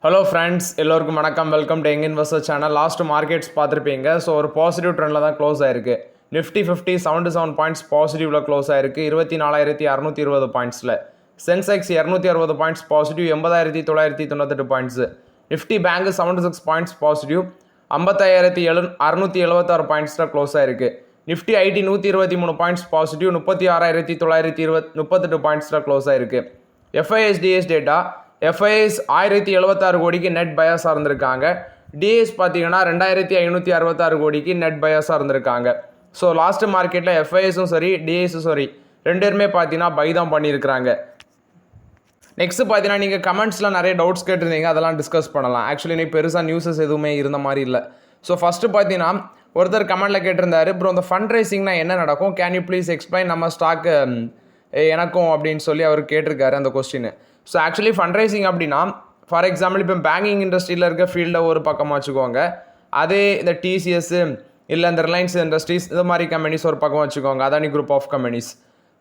Hello friends, எல்லோருக்கும் வணக்கம். Welcome to young investor channel. Last markets பார்த்துருப்பீங்க. ஸோ ஒரு பாசிட்டிவ் ட்ரெண்டில் தான் க்ளோஸ் ஆயிருக்கு. நிஃப்டி 50 77 பாயிண்ட்ஸ் பாசிட்டிவில் க்ளோஸ் ஆயிருக்கு 24,620 பாயிண்ட்ஸில். Sensex 260 points positive 80,998 points. Nifty bank 76 points positive 55,676 பாயிண்ட்ஸில் க்ளோஸ் ஆயிருக்கு. நிஃப்டி ஐடி 123 பாயிண்ட்ஸ் பாசிட்டிவ் 36,938 பாயிண்ட்ஸில் க்ளோஸ் ஆயிருக்கு. எஃப்ஐஎஸ்டிஎஸ் டேட்டா எஃப்ஐஎஸ் 1076 கோடிக்கு நெட் பயாஸாக இருந்திருக்காங்க. டிஎஸ் பார்த்தீங்கன்னா 2566 கோடிக்கு நெட் பயாஸாக இருந்திருக்காங்க. ஸோ லாஸ்ட் மார்க்கெட்டில் எஃப்ஐஎஸும் சரி டிஎஸும் சரி ரெண்டு பேருமே பார்த்தீங்கன்னா பை தான் பண்ணியிருக்கிறாங்க. நெக்ஸ்ட் பார்த்தீங்கன்னா நீங்கள் கமெண்ட்ஸில் நிறைய டவுட்ஸ் கேட்டிருந்தீங்க, அதெல்லாம் டிஸ்கஸ் பண்ணலாம். ஆக்சுவலி இன்னைக்கு பெருசாக நியூஸஸ் எதுவுமே இருந்த மாதிரி இல்லை. ஸோ ஃபஸ்ட்டு பார்த்தீங்கன்னா ஒருத்தர் கமெண்ட்டில் கேட்டிருந்தாரு, ப்ரோ இந்த ஃபண்ட் ரைசிங்னா என்ன நடக்கும், கேன் யூ ப்ளீஸ் எக்ஸ்பிளைன் நம்ம ஸ்டாக்கு எனக்கும் அப்படின்னு சொல்லி அவர் கேட்டிருக்காரு அந்த question. So actually fund raising அப்படின்னா, ஃபார் எக்ஸாம்பிள் இப்போ பேங்கிங் இண்டஸ்ட்ரியில் இருக்க ஃபீல்டை ஒரு பக்கமாக வச்சுக்கோங்க, அதே இந்த டிசிஎஸ் இல்லை இந்த ரிலையன்ஸ் இண்டஸ்ட்ரீஸ் இது மாதிரி கம்பெனிஸ் ஒரு பக்கம் வச்சுக்கோங்க, Adani group of companies.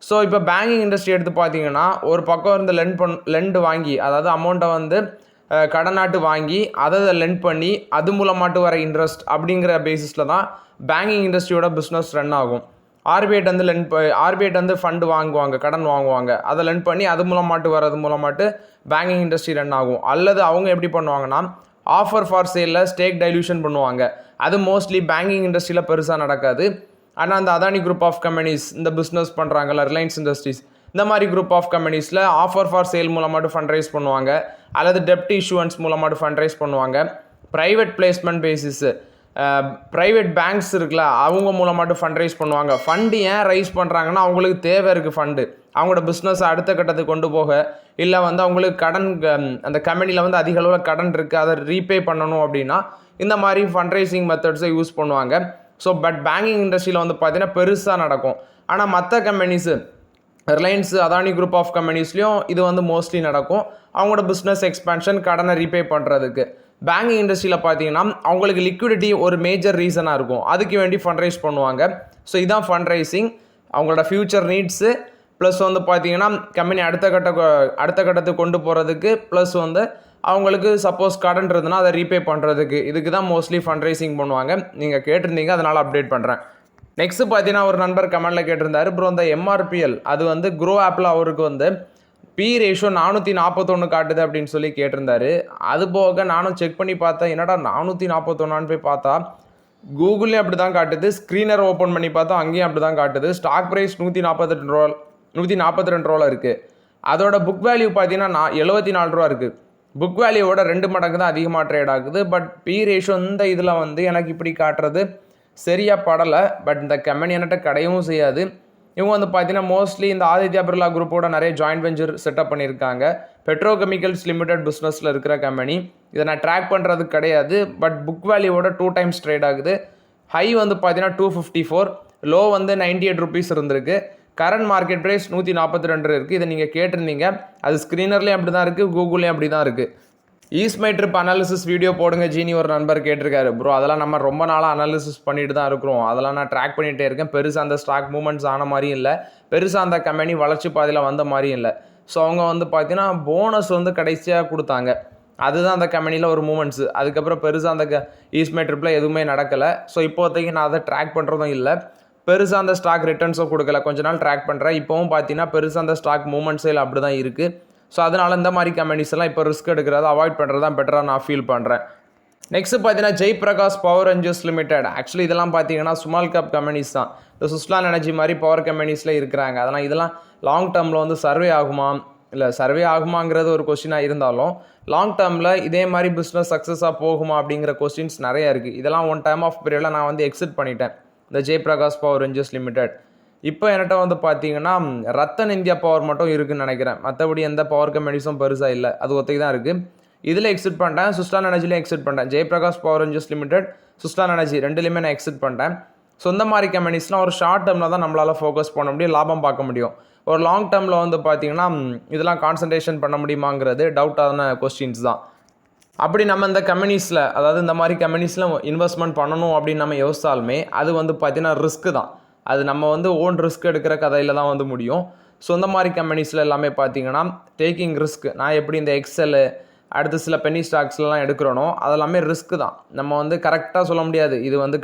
So இப்போ பேங்கிங் இண்டஸ்ட்ரி எடுத்து பார்த்தீங்கன்னா ஒரு பக்கம் இருந்து லெண்ட் வாங்கி, அதாவது அமௌண்ட்டை வந்து கடனாட்டு வாங்கி அதை லெண்ட் பண்ணி அது மூலமாட்டு வர இன்ட்ரெஸ்ட் அப்படிங்கிற பேசிஸில் தான் பேங்கிங் இண்டஸ்ட்ரியோட பிஸ்னஸ் ரன் ஆகும். ஆர்பிஐட் வந்து ஃபண்டு வாங்குவாங்க, கடன் வாங்குவாங்க, அதை லெண்ட் பண்ணி அது மூலமாட்டு பேங்கிங் இண்டஸ்ட்ரி ரன் ஆகும். அல்லது அவங்க எப்படி பண்ணுவாங்கன்னா ஆஃபர் ஃபார் சேலில் ஸ்டேக் டைல்யூஷன் பண்ணுவாங்க. அது மோஸ்ட்லி பேங்கிங் இண்டஸ்ட்ரியில் பெருசாக நடக்காது. ஆனால் அந்த அதானி குரூப் ஆஃப் கம்பெனிஸ் இந்த பிஸ்னஸ் பண்ணுறாங்கல்ல, ரிலையன்ஸ் இண்டஸ்ட்ரீஸ் இந்த மாதிரி குரூப் ஆஃப் கம்பெனிஸில் ஆஃபர் ஃபார் சேல் மூலமாட்டு ஃபண்ட் ரைஸ் பண்ணுவாங்க, அல்லது டெப்ட் இஷ்யூவன்ஸ் மூலமாட்டு ஃபண்ட் ரைஸ் பண்ணுவாங்க. Private placement basis private banks இருக்குல்ல, அவங்க மூலமாட்டு ஃபண்ட் ரைஸ் பண்ணுவாங்க. ஃபண்டு ஏன் ரைஸ் பண்ணுறாங்கன்னா அவங்களுக்கு தேவை இருக்குது ஃபண்டு, அவங்களோட பிஸ்னஸை அடுத்த கட்டத்துக்கு கொண்டு போக, இல்லை வந்து அவங்களுக்கு கடன், அந்த கம்பெனியில் வந்து அதிக அளவில் கடன் இருக்குது, அதை ரீபே பண்ணணும் அப்படின்னா இந்த மாதிரி ஃபண்ட் ரைசிங் மெத்தட்ஸை யூஸ் பண்ணுவாங்க. ஸோ பட் பேங்கிங் இண்டஸ்ட்ரியில் வந்து பார்த்தீங்கன்னா பெருசாக நடக்கும். ஆனால் மற்ற companies Reliance Adani group of கம்பெனிஸ்லையும் இது வந்து மோஸ்ட்லி நடக்கும், அவங்களோட பிஸ்னஸ் எக்ஸ்பேன்ஷன், கடனை ரீபே பண்ணுறதுக்கு. பேங்கிங் இண்டஸ்ட்ரியில் பார்த்தீங்கன்னா அவங்களுக்கு லிக்விடிட்டி ஒரு மேஜர் ரீசனாக இருக்கும், அதுக்கு வேண்டி ஃபண்ட் ரைஸ் பண்ணுவாங்க. ஸோ இதான் ஃபண்ட் ரைசிங், அவங்களோட ஃப்யூச்சர் நீட்ஸு ப்ளஸ் வந்து பார்த்தீங்கன்னா கம்பெனி அடுத்த கட்டத்துக்கு கொண்டு போகிறதுக்கு, ப்ளஸ் வந்து அவங்களுக்கு சப்போஸ் கடன் இருந்ததுன்னா அதை ரீபே பண்ணுறதுக்கு, இதுக்கு தான் மோஸ்ட்லி ஃபண்ட் ரைசிங் பண்ணுவாங்க. நீங்கள் கேட்டிருந்தீங்க, அதனால் அப்டேட் பண்ணுறேன். நெக்ஸ்ட்டு பார்த்தீங்கன்னா ஒரு நண்பர் கமெண்டில் கேட்டிருந்தாரு, ப்ரோ இந்த எம்ஆர்பிஎல் அது வந்து க்ரோ ஆப்பில் அவருக்கு வந்து பி ரேஷியோ 441 காட்டுது அப்படின்னு சொல்லி கேட்டிருந்தாரு. அது போக நானும் செக் பண்ணி பார்த்தேன், என்னடா 441 போய் பார்த்தா கூகுள்லேயும் அப்படி தான் காட்டுது, ஸ்க்ரீனர் ஓப்பன் பண்ணி பார்த்தா அங்கேயும் அப்படி தான் காட்டுது. ஸ்டாக் ப்ரைஸ் 142 ரூபாவில் இருக்குது. அதோட புக் வேல்யூ பார்த்தீங்கன்னா 74 ரூபா இருக்குது. புக் வேல்யூவோட 2 மடங்கு தான் அதிகமாக ட்ரேட் ஆகுது. பட் பி ரேஷியோ இந்த இதில் வந்து எனக்கு இப்படி காட்டுறது சரியாக படலை. பட் இந்த கம்பெனி என்கிட்ட கிடையவும் செய்யாது. இவங்க வந்து பார்த்தீங்கன்னா மோஸ்ட்லி இந்த ஆதித்யா பிர்லா குரூப்போட நிறைய ஜாயின்ட் வெஞ்சர் செட்டப் பண்ணியிருக்காங்க. பெட்ரோகெமிக்கல்ஸ் லிமிடெட் பிஸ்னஸில் இருக்கிற கம்பெனி. இதை நான் ட்ராக் பண்ணுறது கிடையாது. பட் புக் வேல்யூவோட 2 டைம்ஸ் ட்ரேட் ஆகுது. ஹை வந்து பார்த்தீங்கன்னா 254, லோ வந்து 98 ருபீஸ் இருந்திருக்கு. கரண்ட் மார்க்கெட் ப்ரைஸ் 142 இருக்குது. இதை நீங்கள் கேட்டிருந்தீங்க, அது ஸ்க்ரீனர்லேயும் அப்படி தான் இருக்குது, கூகுள்லேயும் அப்படி தான் இருக்குது. ஈஸ்மை ட்ரிப் அனாலிசிஸ் வீடியோ போடுங்க ஜீனி ஒரு நண்பர் கேட்டிருக்காரு. ப்ரோ அதெல்லாம் நம்ம ரொம்ப நாளாக அனாலிசிஸ் பண்ணிட்டு தான் இருக்கிறோம், அதெல்லாம் நான் ட்ராக் பண்ணிகிட்டே இருக்கேன். பெருசாக அந்த ஸ்டாக் மூவ்மெண்ட்ஸ் ஆன மாதிரியும் இல்லை, பெருசாக அந்த கம்பெனி வளர்ச்சி பாதையில் வந்த மாதிரியும் இல்லை. ஸோ அவங்க வந்து பார்த்தீங்கன்னா போனஸ் வந்து கடைசியாக கொடுத்தாங்க, அதுதான் அந்த கம்பெனியில் ஒரு மூமெண்ட்ஸு. அதுக்கப்புறம் பெருசாக அந்த ஈஸ்மை ட்ரிப்பில் எதுவுமே நடக்கலை. ஸோ இப்போதைக்கு நான் அதை ட்ராக் பண்ணுறதும் இல்லை, பெருசாக அந்த ஸ்டாக் ரிட்டர்ன்ஸும் கொடுக்கல. கொஞ்ச நாள் ட்ராக் பண்ணுறேன், இப்போவும் பார்த்தீங்கன்னா பெருசாக அந்த ஸ்டாக் மூவ்மெண்ட்ஸில் அப்படி தான் இருக்குது. ஸோ அதனால் இந்த மாதிரி கம்பெனிஸ் எல்லாம் இப்போ ரிஸ்க் எடுக்கிறத அவாய்ட் பண்ணுறது தான் பெட்டராக நான் ஃபீல் பண்ணுறேன். நெக்ஸ்ட் பார்த்தீங்கன்னா Jaiprakash power engines limited. Actually இதெல்லாம் பார்த்தீங்கன்னா ஸ்மால் கேப் கம்பெனிஸ் தான். இந்த சுஸ்லான் எனர்ஜி மாதிரி பவர் கம்பெனிஸில் இருக்கிறாங்க. அதெல்லாம் இதெல்லாம் லாங் டேர்மில் வந்து சர்வே ஆகுமாங்கிறது ஒரு கொஸ்டினாக இருந்தாலும், லாங் டேர்மில் இதே மாதிரி பிஸ்னஸ் சக்ஸஸாக போகுமா அப்படிங்கிற கொஸ்டின்ஸ் நிறையா இருக்குது. இதெல்லாம் ஒன் டைம் ஆஃப் பீரியடில் நான் வந்து எக்ஸிட் பண்ணிட்டேன் இந்த ஜெய்பிரகாஷ் பவர் என்ஜின்ஸ் லிமிடெட். இப்போ என்கிட்ட வந்து பார்த்தீங்கன்னா ரத்தன் இந்தியா பவர் மட்டும் இருக்குதுன்னு நினைக்கிறேன், மற்றபடி எந்த பவர் கம்பெனிஸும் பெருசாக இல்லை, அது ஒத்தைக்கு தான் இருக்குது. இதில் எக்ஸிட் பண்ணிட்டேன், சுஸ்லான் எனர்ஜிலையும் எக்ஸிட் பண்ணிட்டேன். Jaiprakash power engines limited, Suzlon energy ரெண்டுலேயுமே நான் எக்ஸிட் பண்ணிட்டேன். ஸோ இந்த மாதிரி கம்பெனிஸ்லாம் ஒரு ஷார்ட் டேர்மில் தான் நம்மளால் ஃபோக்கஸ் பண்ண முடியும், லாபம் பார்க்க முடியும். ஒரு லாங் டேர்மில் வந்து பார்த்தீங்கன்னா இதெல்லாம் கான்சன்ட்ரேஷன் பண்ண முடியுமாங்கிறது டவுட்டான கொஸ்டின்ஸ் தான். அப்படி நம்ம இந்த கம்பெனிஸில், அதாவது இந்த மாதிரி கம்பெனிஸில் இன்வெஸ்ட்மெண்ட் பண்ணணும் அப்படின்னு நம்ம யோசித்தாலுமே அது வந்து பார்த்தீங்கன்னா ரிஸ்க்கு தான். அது நம்ம வந்து ஓன் ரிஸ்க் எடுக்கிற கதையில் தான் வந்து முடியும். ஸோ இந்த மாதிரி கம்பெனிஸில் எல்லாமே பார்த்தீங்கன்னா டேக்கிங் ரிஸ்க். நான் எப்படி இந்த எக்ஸல் அடுத்து சில பென்னி ஸ்டாக்ஸ்லாம் எடுக்கிறோனோ அதெல்லாமே ரிஸ்க் தான். நம்ம வந்து கரெக்டாக சொல்ல முடியாது இது வந்து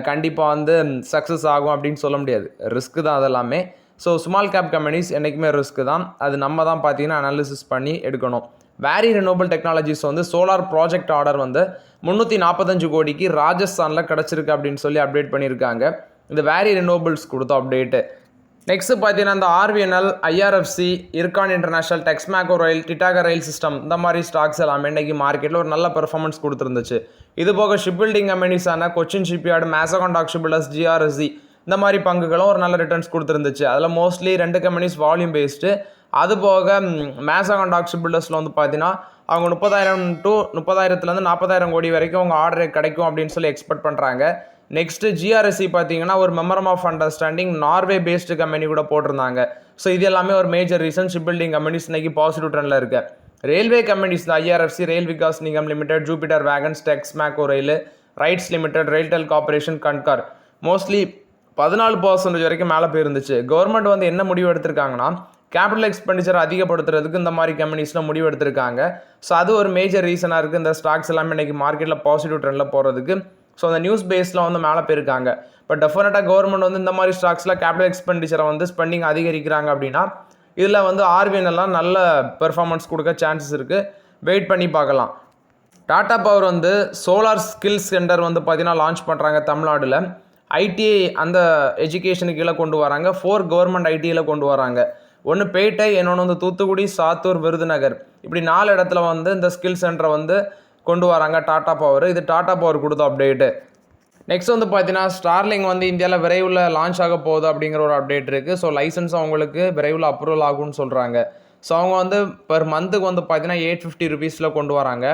கண்டிப்பாக வந்து சக்ஸஸ் ஆகும் அப்படின்னு சொல்ல முடியாது. ரிஸ்க்கு தான் அதெல்லாமே. ஸோ ஸ்மால் கேப் கம்பெனிஸ் என்றைக்குமே ரிஸ்க்கு தான். அது நம்ம தான் பார்த்தீங்கன்னா அனாலிசிஸ் பண்ணி எடுக்கணும். வேரி ரெனோபிள் டெக்னாலஜிஸ் வந்து சோலார் ப்ராஜெக்ட் ஆர்டர் வந்து 345 கோடிக்கு ராஜஸ்தானில் கிடச்சிருக்கு அப்படின்னு சொல்லி அப்டேட் பண்ணியிருக்காங்க. இந்த வேரி ரெனோபிள்ஸ் கொடுத்த அப்டேட்டு. நெக்ஸ்ட்டு பார்த்தீங்கன்னா இந்த RVNL, IRFC, Ircon International, Texmaco Rail, Titagarh Rail System இந்த மாதிரி ஸ்டாக்ஸ் எல்லாமே இன்றைக்கி மார்க்கெட்டில் ஒரு நல்ல பெர்ஃபார்மன்ஸ் கொடுத்துருந்துச்சு. இது போக ஷிப் பில்டிங் கம்பெனிஸான Cochin shipyard, Mazagon dock shipbuilders, GRSC இந்த மாதிரி பங்குகளும் ஒரு நல்ல ரிட்டர்ன்ஸ் கொடுத்துருந்துச்சு. அதில் மோஸ்ட்லி 2 கம்பெனிஸ் வால்யூம் பேஸ்டு. அது போக மேசகான் டாக் ஷிப்பில்டர்ஸில் வந்து பார்த்தீங்கன்னா அவங்க 30,000 to 40,000 கோடி வரைக்கும் அவங்க ஆர்டர் கிடைக்கும் அப்படின்னு சொல்லி எக்ஸ்பெக்ட் பண்ணுறாங்க. நெக்ஸ்ட்டு ஜிஆர்எஸ்சி பார்த்தீங்கன்னா ஒரு memorandum of understanding Norway based company கூட போட்டிருந்தாங்க. ஸோ இது எல்லாமே ஒரு major reason ship building companies இன்னைக்கு பாசிட்டிவ் ட்ரெண்டில் இருக்கு. Railway companies IRFC, Rail Vikas Nigam Limited, Jupiter Wagons, Texmaco Rail, RITES Limited, RailTel Corporation, Concor mostly 14% வரைக்கும் மேலே போயிருந்துச்சு. கவர்மெண்ட் வந்து என்ன முடிவு எடுத்திருக்காங்கன்னா கேபிட்டல் எக்ஸ்பெண்டிச்சர் அதிகப்படுத்துறதுக்கு இந்த மாதிரி கம்பெனிஸில் முடிவு எடுத்திருக்காங்க. ஸோ அது ஒரு மேஜர் ரீசனாக இருக்குது இந்த ஸ்டாக்ஸ் எல்லாமே இன்றைக்கி மார்க்கெட்டில் பாசிட்டிவ் ட்ரெண்டில் போகிறதுக்கு. ஸோ அந்த நியூஸ் பேஸில் வந்து மேலே போயிருக்காங்க. பட் டெஃபினட்டாக கவர்மெண்ட் வந்து இந்த மாதிரி ஸ்டாக்ஸில் கேபிட்டல் எக்ஸ்பெண்டிச்சரை வந்து ஸ்பெண்டிங் அதிகரிக்கிறாங்க அப்படின்னா இதில் வந்து ஆர்விஎன்எல்லாம் நல்ல பெர்ஃபார்மன்ஸ் கொடுக்க சான்சஸ் இருக்குது. வெயிட் பண்ணி பார்க்கலாம். டாடா பவர் வந்து சோலார் ஸ்கில்ஸ் சென்டர் வந்து பார்த்தீங்கன்னா லான்ச் பண்ணுறாங்க தமிழ்நாட்டில். ஐடிஐ அந்த எஜுகேஷனுக்கு கீழே கொண்டு வராங்க. 4 கவர்மெண்ட் ஐடிஐயில் கொண்டு வராங்க. ஒன்று பேட்டை, இன்னொன்று வந்து தூத்துக்குடி, சாத்தூர், விருதுநகர், இப்படி 4 இடத்துல வந்து இந்த ஸ்கில் சென்டரை வந்து கொண்டு வராங்க டாடா பவர். இது டாடா பவர் கொடுத்த அப்டேட்டு. நெக்ஸ்ட் வந்து பார்த்தீங்கன்னா ஸ்டார்லிங் வந்து இந்தியாவில் விரைவில் லான்ச் ஆக போகுது அப்படிங்கிற ஒரு அப்டேட் இருக்குது. ஸோ லைசன்ஸ் அவங்களுக்கு விரைவில் அப்ரூவல் ஆகும்னு சொல்கிறாங்க. ஸோ அவங்க வந்து பெர் மந்த்துக்கு வந்து பார்த்தீங்கன்னா 850 rupees கொண்டு வராங்க.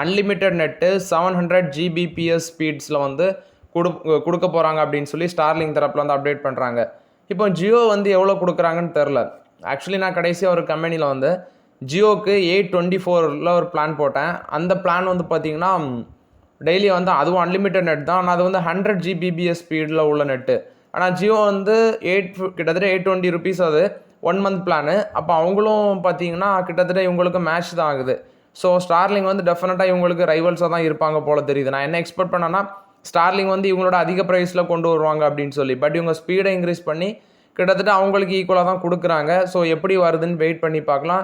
அன்லிமிட்டெட் நெட்டு 700 Gbps ஸ்பீட்ஸில் வந்து கொடுக்க போகிறாங்க அப்படின்னு சொல்லி ஸ்டார்லிங் தரப்பில் வந்து அப்டேட் பண்ணுறாங்க. இப்போ ஜியோ வந்து எவ்வளோ கொடுக்குறாங்கன்னு தெரில. ஆக்சுவலி நான் கடைசியாக ஒரு கம்பெனியில் வந்து ஜியோக்கு 824 ஒரு பிளான் போட்டேன். அந்த பிளான் வந்து பார்த்திங்கன்னா டெய்லி வந்து அதுவும் அன்லிமிட்டட் நெட் தான். ஆனால் அது வந்து 100 Gbps ஸ்பீடில் உள்ள நெட்டு. ஆனால் ஜியோ வந்து கிட்டத்தட்ட 820 rupees அது 1 month பிளானு. அப்போ அவங்களும் பார்த்தீங்கன்னா கிட்டத்தட்ட இவங்களுக்கு மேட்ச் தான் ஆகுது. ஸோ ஸ்டார்லிங் வந்து டெஃபினட்டாக இவங்களுக்கு ரைவல்ஸாக தான் இருப்பாங்க போல தெரியுது. நான் என்ன எக்ஸ்பெக்ட் பண்ணேன்னா ஸ்டார்லிங் வந்து இவங்களோட அதிக ப்ரைஸில் கொண்டு வருவாங்க அப்படின்னு சொல்லி. பட் இவங்க ஸ்பீடை இன்க்ரீஸ் பண்ணி கிட்டத்தட்ட அவங்களுக்கு ஈக்குவலாக தான் கொடுக்குறாங்க. ஸோ எப்படி வருதுன்னு வெயிட் பண்ணி பார்க்கலாம்.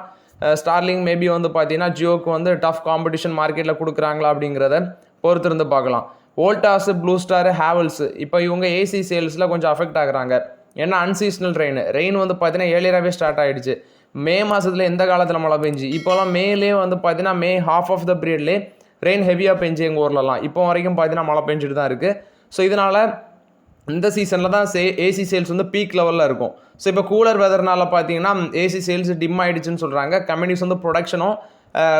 ஸ்டார்லிங் மேபி வந்து பார்த்தீங்கன்னா ஜியோக்கு வந்து டஃப் காம்படிஷன் மார்க்கெட்டில் கொடுக்குறாங்களா அப்படிங்கிறத பொறுத்திருந்து பார்க்கலாம். வோல்டாஸ், ப்ளூ ஸ்டார், ஹேவல்ஸ் இப்போ இவங்க ஏசி சேல்ஸில் கொஞ்சம் அஃபெக்ட் ஆகுறாங்க. ஏன்னா அன்சீசனல் ரெயின் வந்து பார்த்தீங்கன்னா ஏர்லியராகவே ஸ்டார்ட் ஆகிடுச்சு. மே மாதத்தில் எந்த காலத்தில் மழை பெஞ்சு, இப்போலாம் மேலே வந்து பார்த்தீங்கன்னா மே half of the periodலே ரெயின் ஹெவியாக பெஞ்சு எங்கள் ஊர்லலாம் இப்போ வரைக்கும் பார்த்தீங்கன்னா மழை பெஞ்சிட்டு தான் இருக்குது. ஸோ இதனால் இந்த சீசனில் தான் ஏசி சேல்ஸ் வந்து பீக் லெவலில் இருக்கும். ஸோ இப்போ கூலர் வெதர்னால பார்த்தீங்கன்னா ஏசி சேல்ஸ் டிம் ஆகிடுச்சுன்னு சொல்கிறாங்க. கம்பெனிஸ் வந்து ப்ரொடக்ஷனும்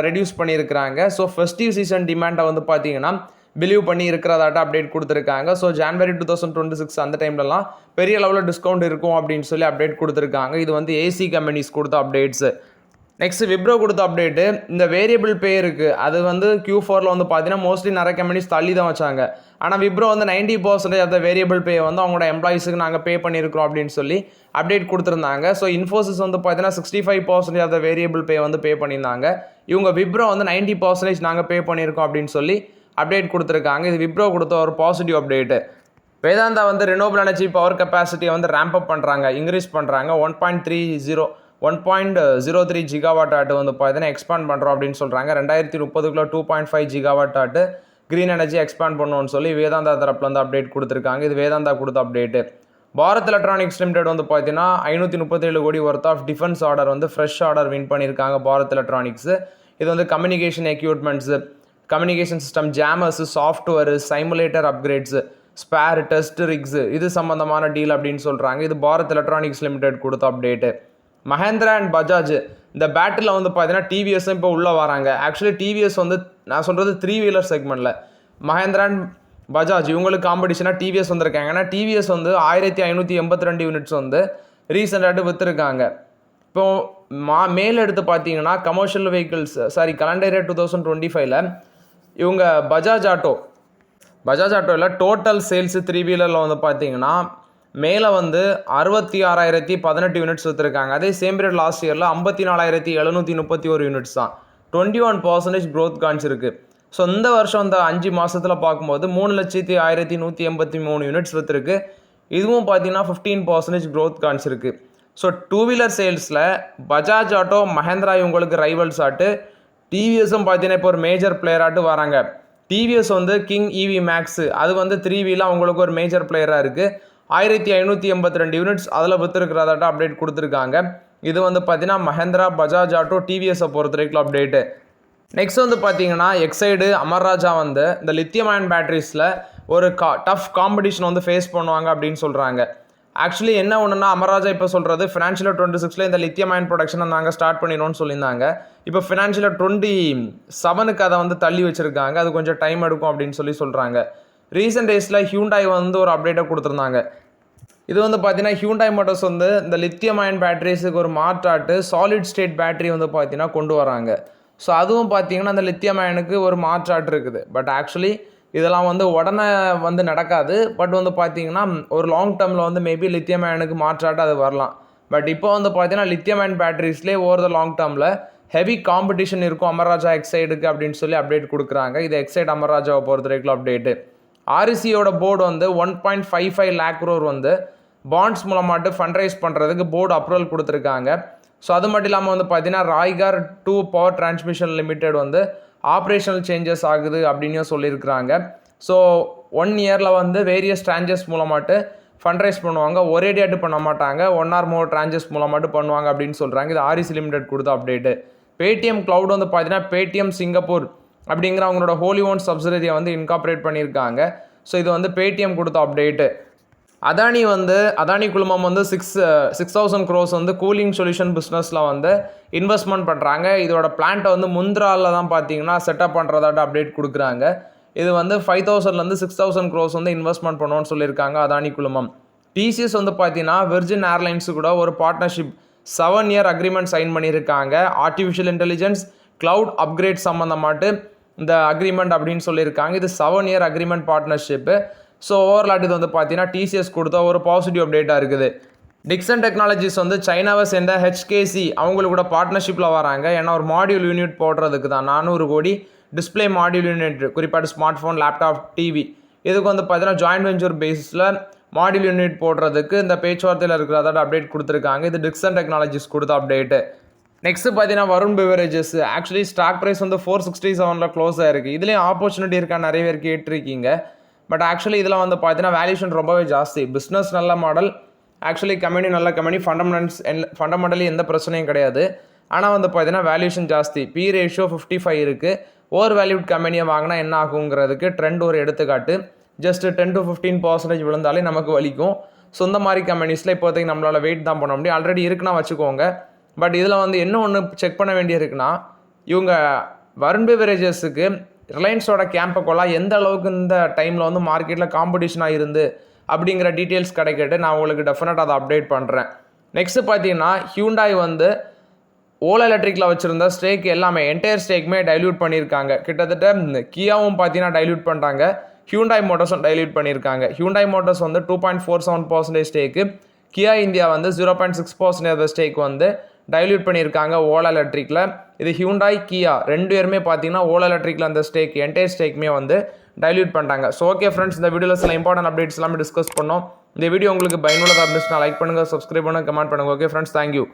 ரெடியூஸ் பண்ணியிருக்கிறாங்க. ஸோ ஃபெஸ்டிவ் சீசன் டிமாண்டை வந்து பார்த்தீங்கன்னா பிலீவ் பண்ணி இருக்கிறதாட்ட அப்டேட் கொடுத்துருக்காங்க. ஸோ January 2026 அந்த டைம்லலாம் பெரிய லெவலில் டிஸ்கவுண்ட் இருக்கும் அப்படின்னு சொல்லி அப்டேட் கொடுத்துருக்காங்க. இது வந்து ஏசி கம்பெனிஸ் கொடுத்த அப்டேட்ஸு. நெக்ஸ்ட் விப்ரோ கொடுத்த அப்டேட்டு. இந்த வேரியபிள் பே இருக்குது. அது வந்து Q4 வந்து பார்த்தீங்கன்னா மோஸ்ட்லி நிறைய கம்பெனிஸ் தள்ளி தான் வச்சாங்க. ஆனால் விப்ரோ வந்து 90% அந்த வேரியபிள் பே வந்து அவங்களோட எம்ப்ளாயிஸுக்கு நாங்கள் பே பண்ணியிருக்கிறோம் அப்படின்னு சொல்லி அப்டேட் கொடுத்துருந்தாங்க. ஸோ இன்ஃபோசிஸ் வந்து பார்த்தீங்கன்னா 65% அந்த வேரியபிள் பே வந்து பே பண்ணியிருந்தாங்க. இவங்க விப்ரோ வந்து 90% நாங்கள் பே பண்ணியிருக்கோம் அப்படின்னு சொல்லி அப்டேட் கொடுத்துருக்காங்க. இது விப்ரோ கொடுத்த ஒரு பாசிட்டிவ் அப்டேட்டு. வேதாந்தா வந்து ரினோபிள் எனர்ஜி பவர் கெப்பாசிட்டியை வந்து ரேம்ப் அப் பண்ணுறாங்க, இன்க்ரீஸ் பண்ணுறாங்க. 1.03 ஜிகாவாட் ஆட்டு வந்து பார்த்தீங்கன்னா எக்ஸ்பாண்ட் பண்ணுறோம் அப்படின்னு சொல்கிறாங்க. 2030 2.5 ஜிகாவாட் ஆட்டு க்ரீன் எனர்ஜி எக்ஸ்பாண்ட் பண்ணணும்னு சொல்லி வேதாந்தா தரப்பில் வந்து அப்டேட் கொடுத்துருக்காங்க. இது வேதாந்தா கொடுத்த அப்டேட்டு. பாரத் எலக்ட்ரானிக்ஸ் லிமிடெட் வந்து பார்த்தீங்கன்னா 537 crore worth of defence order வந்து ஃப்ரெஷ் ஆர்டர் வின் பண்ணியிருக்காங்க பாரத் எலக்ட்ரானிக்ஸு. இது வந்து communication equipments, communication system, jammers, software, simulator upgrades, spare, test rigs இது சம்மந்தமான டீல் அப்படின்னு சொல்கிறாங்க. இது பாரத் எலக்ட்ரானிக்ஸ் லிமிடெட் கொடுத்த அப்டேட்டு. மஹேந்திரா அண்ட் பஜாஜ் இந்த பேட்டில் வந்து பார்த்தீங்கன்னா டிவிஎஸும் இப்போ உள்ளே வராங்க. ஆக்சுவலி டிவிஎஸ் வந்து நான் சொல்கிறது 3 வீலர் செக்மெண்ட்டில். மஹேந்திரா அண்ட் பஜாஜ் இவங்களுக்கு காம்படிஷனாக டிவிஎஸ் வந்திருக்காங்க. ஏன்னா டிவிஎஸ் வந்து 1582 யூனிட்ஸ் வந்து ரீசெண்டாக விற்றுருக்காங்க. இப்போது மேல் எடுத்து பார்த்தீங்கன்னா கமர்ஷியல் வெஹிக்கிள்ஸ் கலண்டர் இயர் 2025 இவங்க பஜாஜ் ஆட்டோவில் டோட்டல் சேல்ஸு 3 வீலரில் வந்து பார்த்தீங்கன்னா மேலே வந்து 66,018 யூனிட்ஸ் விற்றுருக்காங்க. அதே சேம் பீரியட் லாஸ்ட் இயரில் 54,731 யூனிட்ஸ் தான். 21% growth காமிச்சிருக்கு. ஸோ இந்த வருஷம் இந்த 5 மாதத்தில் பார்க்கும்போது 3,1183 யூனிட்ஸ் விற்றுருக்கு. இதுவும் பார்த்தீங்கன்னா 15% growth காமிச்சிருக்கு. ஸோ டூ வீலர் சேல்ஸில் பஜாஜ் ஆட்டோ, மஹேந்திரா இவங்களுக்கு ரைவல்ஸ் ஆட்டு, டிவிஎஸும் பார்த்தீங்கன்னா இப்போ ஒரு மேஜர் பிளேயராட்டு வராங்க. டிவிஎஸ் வந்து கிங் இவி மேக்ஸு அது வந்து 3வீல அவங்களுக்கு ஒரு மேஜர் பிளேயராக இருக்குது. 1582 யூனிட்ஸ் அதில் விற்றுருக்கிறதாட்ட அப்டேட் கொடுத்துருக்காங்க. இது வந்து பார்த்தீங்கன்னா மஹேந்திரா, பஜாஜ் ஆட்டோ, டிவிஎஸை பொறுத்த வரைக்கும் அப்டேட்டு. நெக்ஸ்ட் வந்து பார்த்தீங்கன்னா எக்ஸைடு, அமர்ராஜா வந்து இந்த லித்தியம் அயன் பேட்டரிஸில் ஒரு டஃப் காம்படிஷன் வந்து ஃபேஸ் பண்ணுவாங்க அப்படின்னு சொல்கிறாங்க. ஆக்சுவலி என்ன ஒன்றுனா அமர்ராஜா இப்போ சொல்கிறது ஃபினான்ஷியல் 26 இந்த லித்தியம் அயன் ப்ரொடக்ஷனை நாங்கள் ஸ்டார்ட் பண்ணிடுவோம்னு சொல்லியிருந்தாங்க. இப்போ ஃபினான்ஷியல் 27 அதை வந்து தள்ளி வச்சுருக்காங்க. அது கொஞ்சம் டைம் எடுக்கும் அப்படின்னு சொல்கிறாங்க. ரீசெண்ட் டேஸில் ஹியூண்டாய் வந்து ஒரு அப்டேட்டை கொடுத்துருந்தாங்க. இது வந்து பார்த்தீங்கன்னா ஹியூண்டாய் மோட்டர்ஸ் வந்து இந்த லித்தியம் அயன் பேட்டரிஸுக்கு ஒரு மாற்றாட்டு சாலிட் ஸ்டேட் பேட்டரி வந்து பார்த்தீங்கன்னா கொண்டு வராங்க. ஸோ அதுவும் பார்த்தீங்கன்னா அந்த லித்தியம் அயனுக்கு ஒரு மாற்றாட்டு இருக்குது. பட் ஆக்சுவலி இதெல்லாம் வந்து உடனே வந்து நடக்காது. பட் வந்து பார்த்தீங்கன்னா ஒரு லாங் டேர்மில் வந்து மேபி லித்தியம் அயனுக்கு மாற்றாட்டு அது வரலாம். பட் இப்போ வந்து பார்த்தீங்கன்னா லித்தியம் அயன் பேட்டரிஸ்லேயே ஓவர் த லாங் டேர்மில் ஹெவி காம்படிஷன் இருக்கும் அமர்ராஜா எக்ஸைடுக்கு அப்படின்னு சொல்லி அப்டேட் கொடுக்குறாங்க. இது எக்ஸைட் அமர்ராஜாவை பொறுத்த வரைக்கும் அப்டேட்டு. ஆர்இசியோட போர்டு வந்து 1.55 lakh crore வந்து பாண்ட்ஸ் மூலமாட்டு ஃபண்ட்ரைஸ் பண்ணுறதுக்கு போர்டு அப்ரூவல் கொடுத்துருக்காங்க. ஸோ அது மட்டும் இல்லாமல் வந்து பார்த்தீங்கன்னா ராய்கார் 2 பவர் டிரான்ஸ்மிஷன் லிமிடெட் வந்து ஆப்ரேஷனல் சேஞ்சஸ் ஆகுது அப்படின்னு சொல்லியிருக்கிறாங்க. ஸோ 1 இயரில் வந்து வேரியஸ் ட்ரான்சஸ் மூலமாட்டு ஃபண்ட்ரைஸ் பண்ணுவாங்க. ஒரே டேட்டு பண்ண மாட்டாங்க, 1 or more ட்ரான்சஸ் மூலமாட்டு பண்ணுவாங்க அப்படின்னு சொல்கிறாங்க. இது ஆர்இசி லிமிடெட் கொடுத்த அப்டேட்டு. பேடிஎம் கிளவுட் வந்து பார்த்தீங்கன்னா பேடிஎம் சிங்கப்பூர் அப்படிங்கிற அவங்களோட ஹோலி ஓன் சப்சிடரியை வந்து இன்கார்பரேட் பண்ணியிருக்காங்க. ஸோ இது வந்து பேடிஎம் கொடுத்த அப்டேட்டு. அதானி குழுமம் வந்து 6,000 crores வந்து கூலிங் சொல்யூஷன் பிஸ்னஸில் வந்து இன்வெஸ்ட்மெண்ட் பண்ணுறாங்க. இதோட பிளான்ட்டை வந்து முந்திராவில் தான் பார்த்தீங்கன்னா செட்டப் பண்ணுறதாட்ட அப்டேட் கொடுக்குறாங்க. இது வந்து 5,000 6,000 crores வந்து இன்வெஸ்ட்மெண்ட் பண்ணுவோன்னு சொல்லியிருக்காங்க அதானி குழுமம். டிசிஎஸ் வந்து பார்த்தீங்கன்னா விர்ஜின் ஏர்லைன்ஸு கூட ஒரு பார்ட்னர்ஷிப் 7 year அக்ரிமெண்ட் சைன் பண்ணியிருக்காங்க. ஆர்டிஃபிஷியல் இன்டெலிஜென்ஸ் கிளவுட் அப்கிரேட் சம்மந்தமாட்டு இந்த அக்ரிமெண்ட் அப்படின்னு சொல்லியிருக்காங்க. இது 7 year அக்ரிமெண்ட் பார்ட்னர்ஷிப்பு. ஸோ ஓவர்லாட் இது வந்து பார்த்தீங்கன்னா டிசிஎஸ் கொடுத்தா ஒரு பாசிட்டிவ் அப்டேட்டாக இருக்குது. டிக்சன் டெக்னாலஜிஸ் வந்து சைனாவை சேர்ந்த ஹெச்கேசி அவங்களுக்கு கூட பார்ட்னர்ஷிப்பில் வராங்க. ஏன்னா ஒரு மாடியூல் யூனிட் போடுறதுக்கு தான் 400 கோடி டிஸ்பிளே மாடியூல் யூனிட், குறிப்பாக ஸ்மார்ட் ஃபோன், லேப்டாப், டிவி, இதுக்கு வந்து பார்த்தீங்கன்னா ஜாயின்ட் வெஞ்சர் பேஸில் மாடியூல் யூனிட் போடுறதுக்கு இந்த பேச்சுவார்த்தையில் இருக்கிறதோட அப்டேட் கொடுத்துருக்காங்க. இது டிக்சன் டெக்னாலஜிஸ் கொடுத்த அப்டேட்டு. நெக்ஸ்ட் பார்த்தீங்கன்னா Varun beverages. Actually stock price வந்து 467 க்ளோஸ் ஆயிருக்கு. இதுலேயும் ஆப்பர்ச்சுனிட்டி இருக்கா நிறைய பேர் கேட்டிருக்கீங்க. பட் ஆக்சுவலி இதில் வந்து பார்த்தீங்கன்னா வேல்யூஷன் ரொம்பவே ஜாஸ்தி. பிஸ்னஸ் நல்ல மாடல், ஆக்சுவலி கம்பெனி நல்ல கம்பெனி, ஃபண்டமெண்டலி எந்த பிரச்சனையும் கிடையாது. ஆனால் வந்து பார்த்தீங்கன்னா வேல்யூஷன் ஜாஸ்தி. பி ரேஷியோ 55 இருக்குது. ஓவர் வேல்யூட் கம்பெனியை வாங்கினா என்ன ஆகுங்கிறதுக்கு ட்ரெண்ட் ஒரு எடுத்துக்காட்டு. ஜஸ்ட் 10 to 15% விழுந்தாலே நமக்கு வலிக்கும். ஸோ இந்த மாதிரி கம்பெனிஸில் இப்போதைக்கு நம்மளால் வெயிட் தான் பண்ண முடியும். ஆல்ரெடி இருக்குன்னா வச்சுக்கோங்க. பட் இதில் வந்து என்ன ஒன்று செக் பண்ண வேண்டியிருக்குன்னா, இவங்க வருண் பெவரேஜஸுக்கு ரிலையன்ஸோட கேம்பை எந்த அளவுக்கு இந்த டைமில் வந்து மார்க்கெட்டில் காம்படிஷனாக இருந்து அப்படிங்கிற டீட்டெயில்ஸ் கிடைக்கிட்டு நான் உங்களுக்கு டெஃபினட்டாக அதை அப்டேட் பண்ணுறேன். நெக்ஸ்ட்டு பார்த்தீங்கன்னா ஹியூண்டாய் வந்து ஓலா எலக்ட்ரிக்கில் வச்சுருந்த ஸ்டேக் எல்லாமே என்டையர் ஸ்டேக்குமே டைல்யூட் பண்ணியிருக்காங்க. கிட்டத்தட்ட கியாவும் பார்த்தீங்கன்னா டைல்யூட் பண்ணுறாங்க, ஹியூண்டாய் மோட்டர்ஸும் டைல்யூட் பண்ணியிருக்காங்க. ஹியூண்டாய் மோட்டர்ஸ் வந்து 2.47% ஸ்டேக்கு, கியா இந்தியா வந்து 0.6% ஸ்டேக் வந்து டைல்யூட் பண்ணியிருக்காங்க ஓலா எலக்ட்ரிக்கில். இது ஹியூண்டாய், கியா 2 பேருமே பார்த்தீங்கன்னா ஓலா எலக்ட்ரிக்கில் அந்த ஸ்டேக் என்டையர் ஸ்டேக்குமே வந்து டைல்யூட் பண்ணிட்டாங்க. ஸோ ஓகே ஃப்ரெண்ட்ஸ், இந்த வீடியோவில் சில இம்பார்ட்டன்ட் அப்டேட்ஸ் எல்லாமே டிஸ்கஸ் பண்ணோம். இந்த வீடியோ உங்களுக்கு பயனுள்ளதாக இருந்துச்சுன்னா லைக் பண்ணுங்கள், சப்ஸ்கிரைப் பண்ணுங்கள், கமெண்ட் பண்ணுங்கள். Okay friends, thank you.